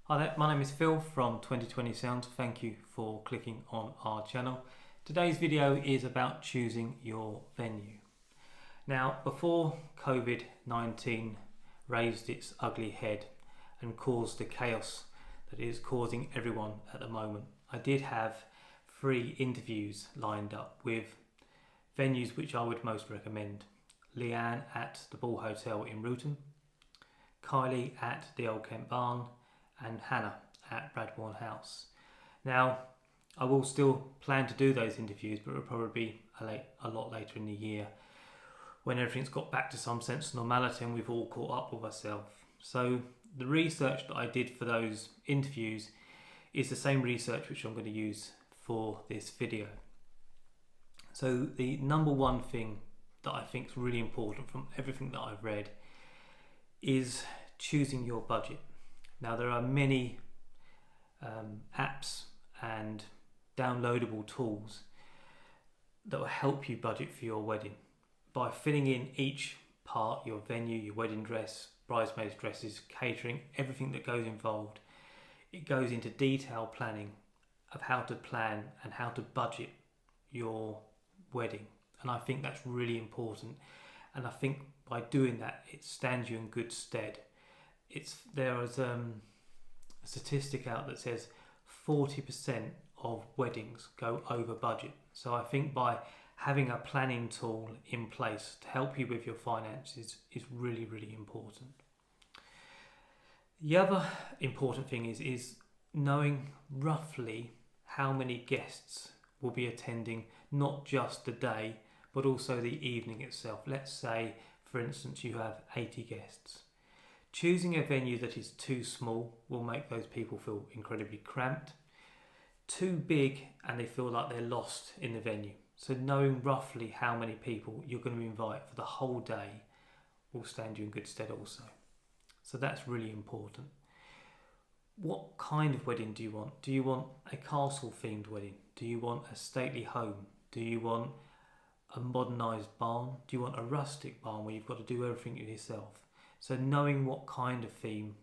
Hi there, my name is Phil from 2020 Sound. Thank you for clicking on our channel. Today's video is about choosing your venue. Now, before COVID-19 raised its ugly head and caused the chaos that it is causing everyone at the moment, I did have 3 interviews lined up with venues which I would most recommend. Leanne at the Ball Hotel in Ruton, Kylie at the Old Kent Barn, and Hannah at Bradbourne House. Now, I will still plan to do those interviews, but it will probably be a lot later in the year when everything's got back to some sense of normality and we've all caught up with ourselves. So the research that I did for those interviews is the same research which I'm going to use for this video. So the number one thing that I think is really important from everything that I've read is choosing your budget. Now, there are many apps and downloadable tools that will help you budget for your wedding by filling in each part: your venue, your wedding dress, bridesmaids' dresses, catering, everything that goes involved. It goes into detailed planning of how to plan and how to budget your wedding, and I think that's really important, and I think by doing that it stands you in good stead. There is a statistic out that says 40% of weddings go over budget. So I think by having a planning tool in place to help you with your finances is really, really important. The other important thing is knowing roughly how many guests will be attending, not just the day, but also the evening itself. Let's say, for instance, you have 80 guests. Choosing a venue that is too small will make those people feel incredibly cramped. Too big and they feel like they're lost in the venue. So knowing roughly how many people you're going to invite for the whole day will stand you in good stead also. So that's really important. What kind of wedding do you want? Do you want a castle themed wedding? Do you want a stately home? Do you want a modernised barn? Do you want a rustic barn where you've got to do everything yourself? So knowing what kind of theme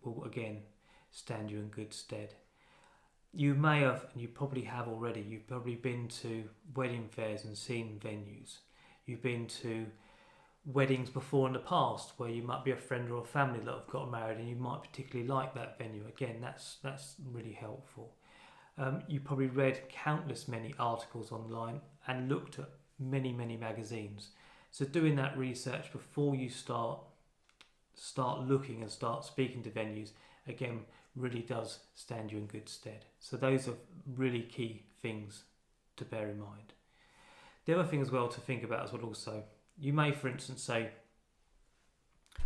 will again stand you in good stead. You may have, and you probably have already, you've probably been to wedding fairs and seen venues. You've been to weddings before in the past where you might be a friend or a family that have got married and you might particularly like that venue. Again, that's really helpful. You probably read countless many articles online and looked at many magazines. So doing that research before you start looking and start speaking to venues, again, really does stand you in good stead. So those are really key things to bear in mind. The other thing as well to think about as well also, you may for instance say,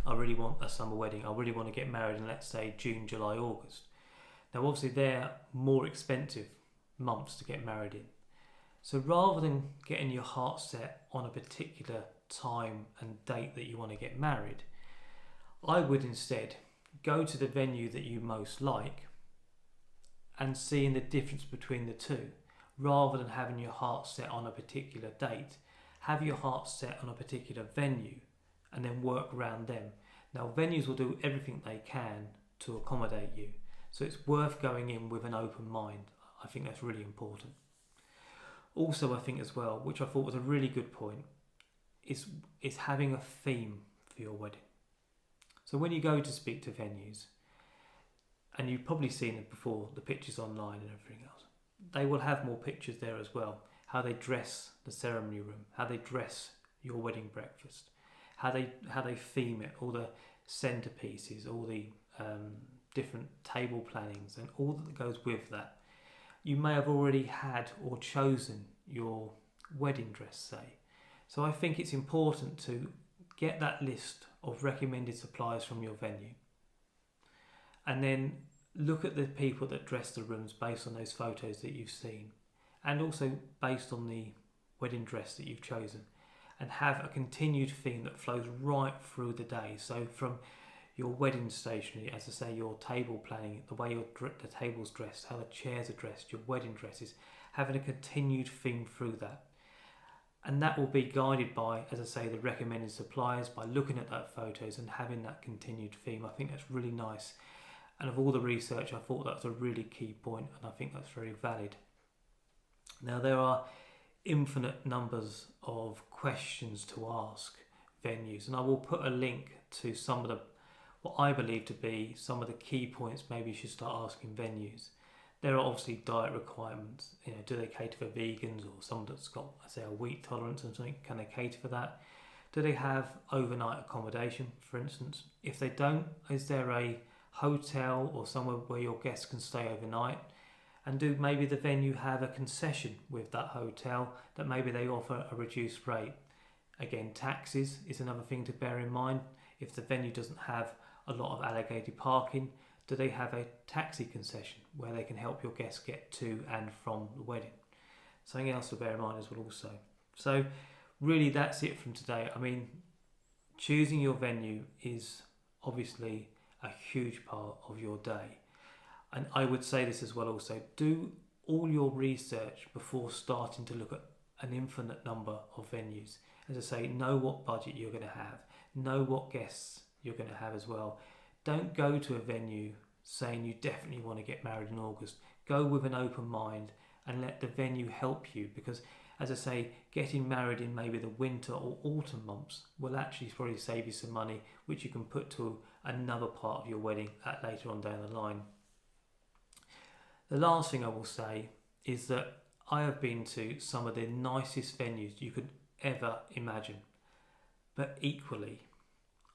I really want a summer wedding, I really want to get married in, let's say, June, July, August. Now obviously they're more expensive months to get married in. So rather than getting your heart set on a particular time and date that you want to get married, I would instead go to the venue that you most like and seeing the difference between the two. Rather than having your heart set on a particular date, have your heart set on a particular venue and then work around them. Now venues will do everything they can to accommodate you, so it's worth going in with an open mind. I think that's really important. Also, I think as well, which I thought was a really good point, is having a theme for your wedding. So when you go to speak to venues, and you've probably seen it before, the pictures online and everything else, they will have more pictures there as well. How they dress the ceremony room, how they dress your wedding breakfast, how they theme it, all the centerpieces, all the different table plannings and all that goes with that. You may have already had or chosen your wedding dress, say. So I think it's important to get that list of recommended suppliers from your venue and then look at the people that dress the rooms based on those photos that you've seen and also based on the wedding dress that you've chosen, and have a continued theme that flows right through the day. So from your wedding stationery, as I say, your table planning, the way the table's dressed, how the chairs are dressed, your wedding dresses, having a continued theme through that. And that will be guided by, as I say, the recommended suppliers, by looking at that photos and having that continued theme. I think that's really nice. And of all the research, I thought that was a really key point, and I think that's very valid. Now, there are infinite numbers of questions to ask venues, and I will put a link to some of the, what I believe to be some of the key points maybe you should start asking venues. There are obviously diet requirements. Do they cater for vegans or someone that's got, say, a wheat tolerance or something? Can they cater for that? Do they have overnight accommodation, for instance? If they don't, is there a hotel or somewhere where your guests can stay overnight? And do maybe the venue have a concession with that hotel that maybe they offer a reduced rate? Again, taxes is another thing to bear in mind. If the venue doesn't have a lot of allocated parking, do they have a taxi concession where they can help your guests get to and from the wedding? Something else to bear in mind as well also. So really that's it from today. I mean, choosing your venue is obviously a huge part of your day. And I would say this as well also, do all your research before starting to look at an infinite number of venues. As I say, know what budget you're going to have, know what guests you're going to have as well. Don't go to a venue saying you definitely want to get married in August. Go with an open mind and let the venue help you, because as I say, getting married in maybe the winter or autumn months will actually probably save you some money, which you can put to another part of your wedding at later on down the line. The last thing I will say is that I have been to some of the nicest venues you could ever imagine, but equally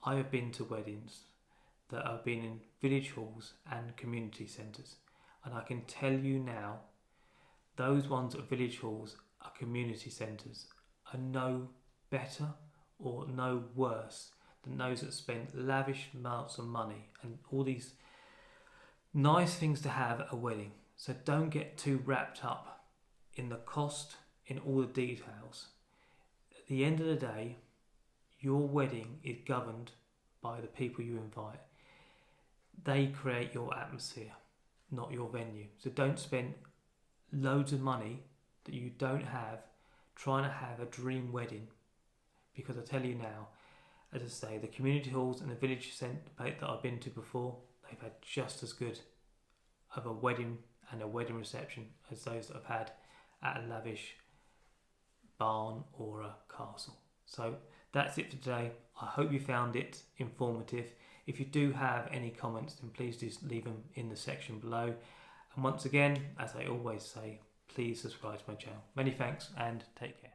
I have been to weddings that have been in village halls and community centres, and I can tell you now, those ones at village halls or community centres are no better or no worse than those that spend lavish amounts of money and all these nice things to have at a wedding. So don't get too wrapped up in the cost, in all the details. At the end of the day, your wedding is governed by the people you invite. They create your atmosphere, not your venue. So don't spend loads of money that you don't have trying to have a dream wedding, because I tell you now, as I say, the community halls and the village centre that I've been to before, they've had just as good of a wedding and a wedding reception as those that I've had at a lavish barn or a castle. So that's it for today. I hope you found it informative. If you do have any comments, then please do leave them in the section below. And once again, as I always say, please subscribe to my channel. Many thanks and take care.